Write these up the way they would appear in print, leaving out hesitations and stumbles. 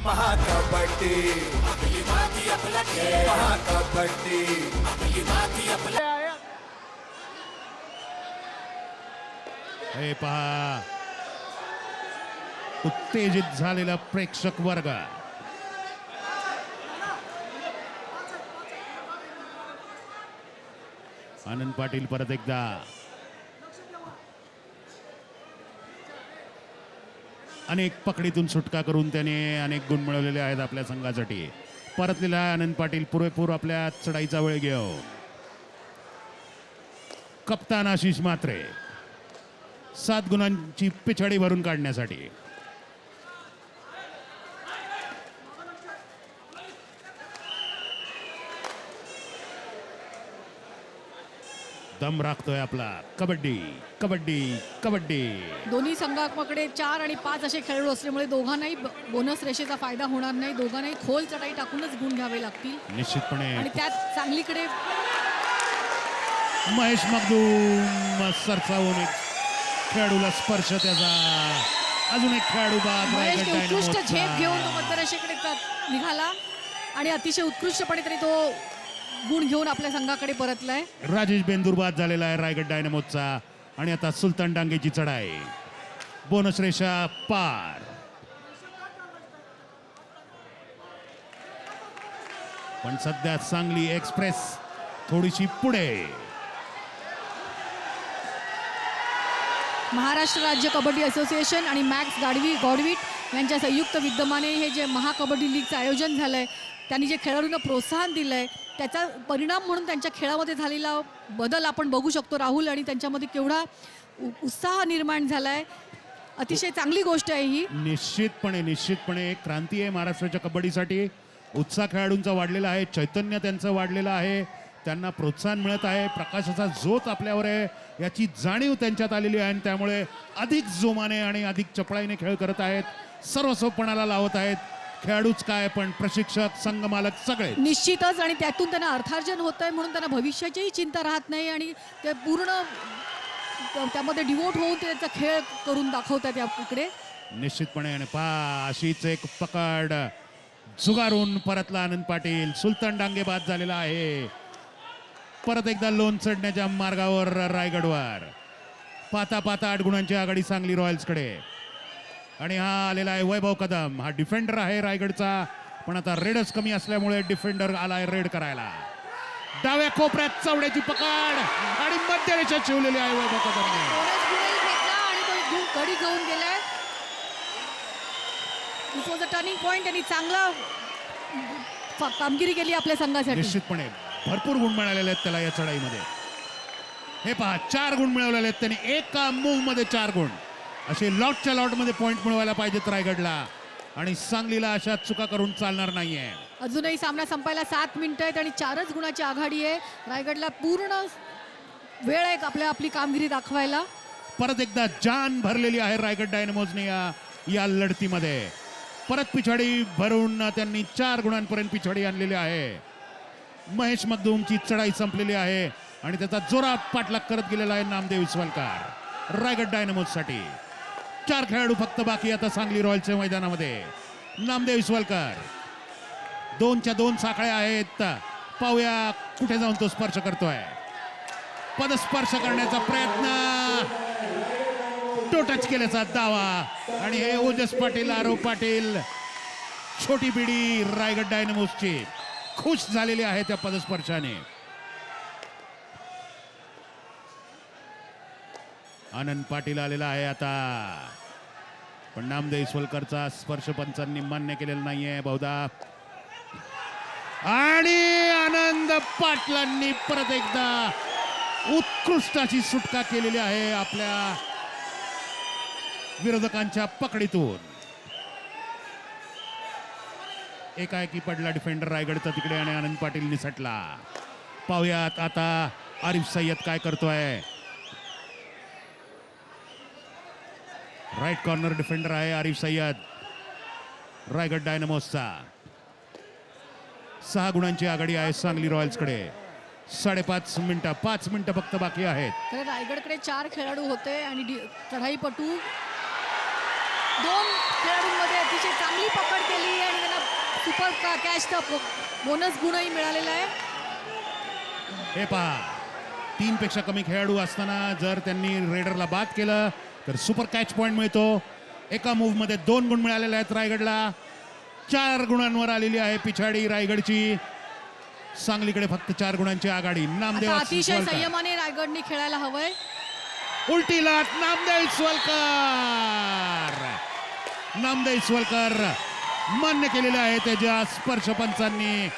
महाकबड्डी आपली माती आपला खेळ महाकबड्डी आपली माती आपला हे पहा उत्तेजित झालेला प्रेक्षक वर्ग. आनंद पाटील परत एकदा अनेक पकडीतून सुटका करून त्याने अनेक गुण मिळवलेले आहेत आपल्या संघासाठी. परतलेला आनंद पाटील पुरेपूर आपल्या चढाईचा वेळ घेऊन. कप्तान आशिष म्हात्रे 7 गुणांची पिछाडी भरून काढण्यासाठी. दम राखतोय आपला. कबड्डी कबड्डी कबड्डी. दोन्ही संघाकडे 4 आणि 5 असे खेळाडू असल्यामुळे दोघांनाही बोनस रेषेचा फायदा होणार नाही. दोघांनाही खोल चढाई टाकूनच गुण घ्यावे लागतील निश्चितपणे. आणि त्यात सांगलीकडे महेश मगदूम सरसावून एक खेळाडूला स्पर्श त्याचा. अजून एक खेळाडू बाद. महेश उत्कृष्ट झेप घेऊन तो मध्यरेषेकडे निघाला आणि अतिशय उत्कृष्टपणे तरी तो गुण घेऊन आपल्या संघाकडे परतलाय. राजेश बेंदूर बाद झालेला आहे रायगड डायनामोचा. आणि आता सुलतान डांगेची चढाई. बोनस रेषा पार. पण सध्या सांगली एक्सप्रेस थोडीशी पुढे. महाराष्ट्र राज्य कबड्डी असोसिएशन आणि मॅक्स गॉडविट यांच्या संयुक्त विद्यमाने हे जे महाकबड्डी लीगचं आयोजन झालंय, त्यांनी जे खेळाडूंना प्रोत्साहन दिलंय त्याचा परिणाम म्हणून त्यांच्या खेळामध्ये झालेला बदल आपण बघू शकतो राहुल. आणि त्यांच्यामध्ये केवढा उत्साह निर्माण झालाय. अतिशय चांगली गोष्ट आहे ही. निश्चितपणे एक क्रांती आहे महाराष्ट्राच्या कबड्डीसाठी. उत्साह खेळाडूंचा वाढलेला आहे. चैतन्य त्यांचं वाढलेलं आहे. त्यांना प्रोत्साहन मिळत आहे. प्रकाशाचा झोत आपल्यावर आहे याची जाणीव त्यांच्यात आलेली आहे. आणि त्यामुळे अधिक जोमाने आणि अधिक चपळाईने खेळ करत आहेत. सर्वस्वपणाला लावत आहेत. खेळाडूच काय पण प्रशिक्षक संघमालक सगळे निश्चितच. आणि त्यातून त्यांना अर्थार्जन होत आहे म्हणून त्यांना भविष्याचीही चिंता राहत नाही. आणि ते पूर्ण त्यामध्ये डिवोट होऊन ते त्याचा खेळ करून दाखवतात इकडे. निश्चितपणे. आणि अशीच एक पकड झुगारून परतला आनंद पाटील. सुलतान डांगे बाद झालेला आहे. परत एकदा लोण चढण्याच्या मार्गावर रायगडवर. पाता 8 गुणांची आघाडी सांगली रॉयल्सकडे. आणि हा आलेला आहे वैभव कदम. हा डिफेंडर आहे रायगडचा. पण आता रेडच कमी असल्यामुळे डिफेंडर आलाय रेड करायला. डाव्या कोपऱ्यात चवड्याची पकड आणि मध्यरेषा शिवलेली आहे वैभव कदमने. आणि तो गडी घेऊन गेलाय. दिस वॉज अ टर्निंग पॉइंट. आणि चांगला कामगिरी केली आपल्या संघासाठी. निश्चितपणे भरपूर गुण मिळालेले आहेत त्याला या चढाईमध्ये. हे पहा 4 गुण मिळवलेले आहेत त्याने. एका मूव्ह मध्ये 4 गुण. असे लॉटच्या लॉटमध्ये पॉइंट मिळवायला पाहिजेत रायगडला. आणि सांगलीला अशा चुका करून चालणार नाहीये. अजूनही सामना संपायला 7 मिनिटं आहेत आणि 4च गुणाची आघाडी आहे. रायगडला पूर्ण वेळ आहे आपली कामगिरी दाखवायला. परत एकदा जान भरलेली आहे रायगड डायनामोजने या लढतीमध्ये. परत पिछाडी भरून त्यांनी 4 गुणांपर्यंत पिछाडी आणलेली आहे. महेश मगदूमची चढाई संपलेली आहे आणि त्याचा जोरात पाठलाग करत गेलेला आहे नामदेव इसवलकर रायगड डायनामोसाठी. 4 खेळाडू फक्त बाकी आता सांगली रॉयल्सच्या मैदानामध्ये. नामदेव इसवलकर 2च्या 2 साखळ्या आहेत. पाहूया कुठे जाऊन तो स्पर्श करतोय. पदस्पर्श करण्याचा प्रयत्न. टच केल्याचा दावा. आणि हे ओजस पाटील आरव पाटील छोटी बिडी रायगड डायनामोसची खुश झालेली आहे त्या पदस्पर्शाने. आनंद पाटील आलेला आहे आता. पण नामदेव इसवलकरचा स्पर्श पंचांनी मान्य केलेला नाहीये बहुधा. आणि आनंद पाटलांनी परत एकदा उत्कृष्ट अशी सुटका केलेली आहे आपल्या विरोधकांच्या पकडीतून. एकाएकी पडला डिफेंडर रायगडचा तिकडे आणि आनंद पाटील निसटला. पाहूयात आता आरिफ सय्यद काय करतोय. राईट कॉर्नर डिफेंडर आहे आरिफ सय्यद रायगड डायनामोसचा. 6 गुणांची आघाडी आहे सांगली रॉयल्सकडे. 5.5 मिनिटं 5 मिनिटं फक्त बाकी आहेत. तर रायगडकडे 4 खेळाडू होते आणि चढाईपटू 2 खेळाडूंमध्ये अतिशय चांगली पकड केली आणि सुपर कॅचचा बोनस गुणही मिळालेला आहे. हे पहा, 3 पेक्षा कमी खेळाडू असताना जर त्यांनी रेडरला बाद केलं तर सुपर कॅच पॉइंट मिळतो. एका मूव्ह मध्ये 2 गुण मिळालेले आहेत रायगडला. 4 गुणांवर आलेली आहे पिछाडी रायगडची. सांगलीकडे फक्त 4 गुणांची आघाडी. नामदेव आता अतिशय अस्वालकर. संयमाने रायगडनी खेळायला हवंय. उलटी लाट नामदेव इस्वालकर. नामदेव इस्वालकर मान्य केलेलं आहे त्याच्या स्पर्श पंचांनी.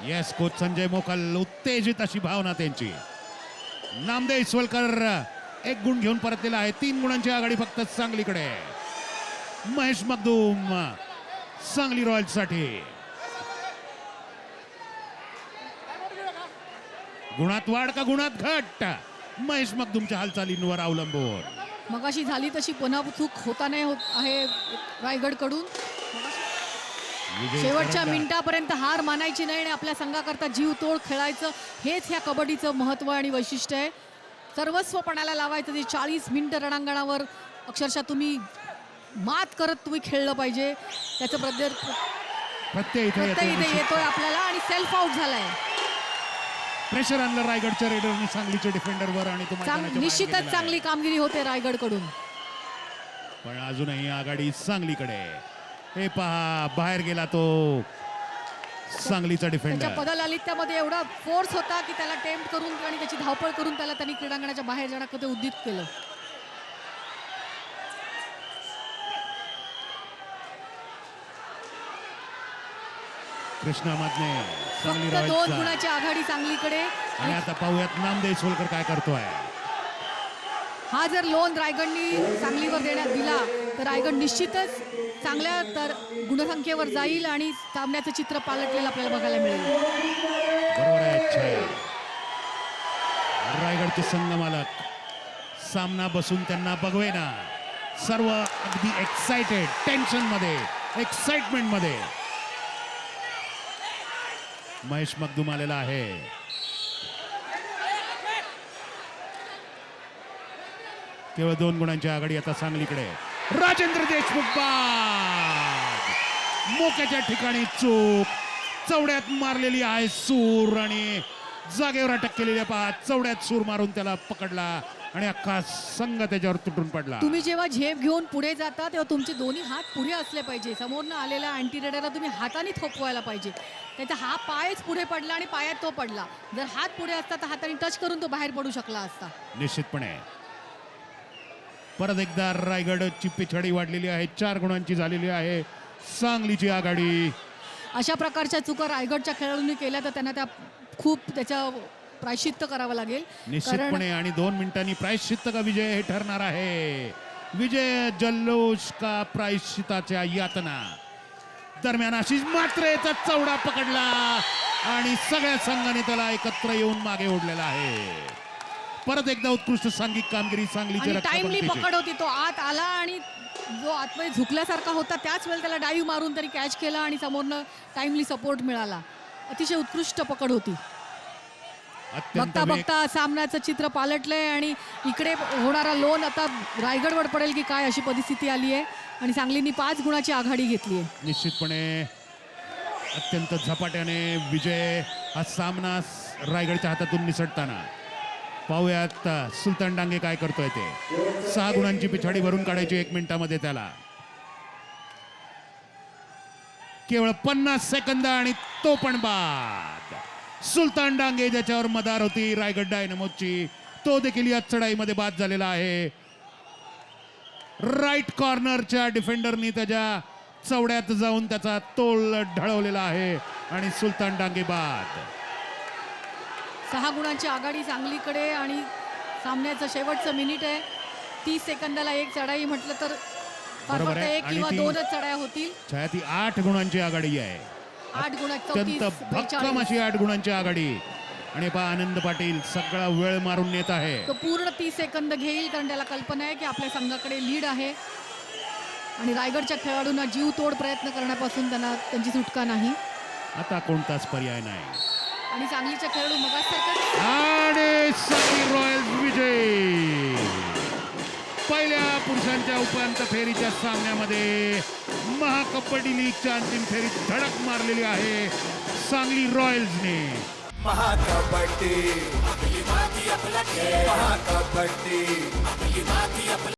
येस कोच संजय मोकल, उत्तेजित अशी भावना त्यांची. नामदेव इस्वालकर 1 गुण घेऊन परतलेला आहे. 3 गुणांची आघाडी फक्त सांगलीकडे. महेश मगदूम सांगली रॉयल्स साठी. गुणात वाढ का गुणात घट, महेश मगदूमच्या हालचालींवर अवलंबून. मगाशी झाली तशी पुन्हा चूक होता नाही होत आहे रायगडकडून. विजय शेवटच्या करंडक. मिनिटापर्यंत हार मानायची नाही आणि आपल्या संघाकरता जीव तोड खेळायचं, हेच ह्या कबड्डीचं महत्त्व आणि वैशिष्ट्य आहे. सर्वस्व पणाला लावायचं. ते 40 मिनिटं रणांगणावर अक्षरशः तुम्ही मात करत तुम्ही खेळलं पाहिजे. त्याचं प्रत्यय इथे येतोय आपल्याला आणि सेल्फ आउट झालाय. प्रेशर आणलं रायगडच्या रेडरनी सांगलीच्या डिफेंडरवर आणि तो मैदानाच्या बाहेर निश्चितच गेलेला आहे. चांगली कामगिरी होते रायगडकडून. पण अजूनही आघाडी सांगलीकडे. हे पहा, बाहेर गेला तो सांगलीचा त्याच्या डिफेंडर. पदलालित्यामध्ये एवढा फोर्स होता की त्याला टेम्प्ट करून आणि त्याची धावपळ करून त्याला त्यांनी क्रीडांगणाच्या बाहेर जाण्याकडे उद्युक्त केलं. कृष्णा मादने सांगली फक्त 2 रॉयल्सचा. गुणाची आघाडी सांगलीकडे. आणि आता पाहूयात नामदेव सोलकर काय करतोय. हा जर लोन रायगडनी सांगलीवर देण्यात दिला तर रायगड निश्चितच चांगल्या तर गुणसंख्येवर जाईल आणि सामन्याचं चित्र पालटलेलं आपल्याला बघायला मिळेल. बरोबर आहे. अच्छा, रायगडचे संघ मालक सामना बसून त्यांना बघवेना. सर्व अगदी एक्साइटेड, टेन्शन मध्ये, एक्साइटमेंट मध्ये. महेश मगदूम आलेला आहे. केवळ 2 गुणांची आघाडी आता सांगलीकडे. राजेंद्र देशमुख बाद. मोक्याच्या ठिकाणी चूक. चवड्यात मारलेली आहे सूर आणि जागेवर अटक केलेली आहे. पहा, चवड्यात सूर मारून त्याला पकडला आणि अख्खा संघ त्याच्यावर तुटून पडला. तुम्ही जेव्हा झेप घेऊन पुढे जाता तेव्हा तुमचे दोन्ही हात पुढे असले पाहिजे. समोरनं आलेला अँटी रेडरला तुम्ही हाताने थोपवायला पाहिजे. त्याचा हा पायच पुढे पडला आणि पायात तो पडला. जर हात पुढे असता तर हाताने टच करून तो बाहेर पडू शकला असता. निश्चितपणे परत एकदा रायगडची पिछाडी वाढलेली आहे. 4 गुणांची झालेली आहे सांगलीची आघाडी. अशा प्रकारच्या चुका रायगडच्या खेळाडूंनी केल्या तर त्यांना त्या खूप त्याच्या प्रायश्चित्त करावं लागेल. निश्चितपणे. आणि 2 मिनिटांनी प्रायश्चित्त का विजय हे ठरणार आहे. विजय जल्लोष का प्रायश्चिताच्या यातना. दरम्यान अशीच मात्र याचा चवडा पकडला आणि सगळ्या संघाने त्याला एकत्र येऊन मागे ओढलेला आहे. परत एकदा उत्कृष्ट सांघिक कामगिरी सांगलीची. टाइमली पकड होती. तो आत आला आणि जो आतमध्ये झुकल्यासारखा होता त्याच वेळेला त्याला डाईव्ह मारून तरी कॅच केला आणि समोरनं टाइमली सपोर्ट मिळाला. अतिशय उत्कृष्ट पकड होती. बघता बघता सामन्याचं चित्र पालटलंय आणि इकडे होणारा लोन आता रायगडवर पडेल की काय अशी परिस्थिती आली आहे आणि सांगलीनी 5 गुणाची आघाडी घेतली आहे. निश्चितपणे अत्यंत झपाट्याने विजय हा सामना रायगडच्या हातातून निसटताना. पाहूयात सुलतान डांगे काय करतोय ते. 6 गुणांची पिछाडी भरून काढायची 1 मिनिटामध्ये त्याला. केवळ 50 सेकंद आणि तो पण बाद. सुलतान डांगे ज्याच्यावर मदार होती रायगड डायनामोची, तो देखील या चढाईमध्ये बाद झालेला आहे. राईट कॉर्नरच्या डिफेंडरनी त्याच्या चवड्यात जाऊन त्याचा तोल ढळवलेला आहे आणि सुलतान डांगे बाद. 6 गुणांची आघाडी सांगलीकडे आणि सामन्याचं शेवटचं मिनिट आहे. 30 सेकंदाला 1 चढाई म्हटलं तर फार फक्त 1 किंवा 2च चढाया होतील. ती 8 गुणांची आघाडी आहे. 8 गुणात अत्यंत भक्कम अशी 8 गुणांची आघाडी. आणि पहा आनंद पाटील सगळा वेळ मारून नेत आहे. तो पूर्ण 30 सेकंद घेईल कारण त्याला कल्पना आहे की आपल्या संघाकडे लीड आहे आणि रायगडच्या खेळाडूंना जीव तोड प्रयत्न करण्यापासून त्यांची सुटका नाही. आता कोणताच पर्याय नाही आणि सांगलीच्या खेळाडू मगासारखं आणि सांगली रॉयल्स विजय. पहिल्या पुरुषांच्या उपांत्य फेरीच्या सामन्यामध्ये महाकबड्डी लीगच्या अंतिम फेरीत धडक मारलेली आहे सांगली रॉयल्सने. महाकबड्डी आपली माती आपला खेळ. महाकबड्डी आपली माती आपला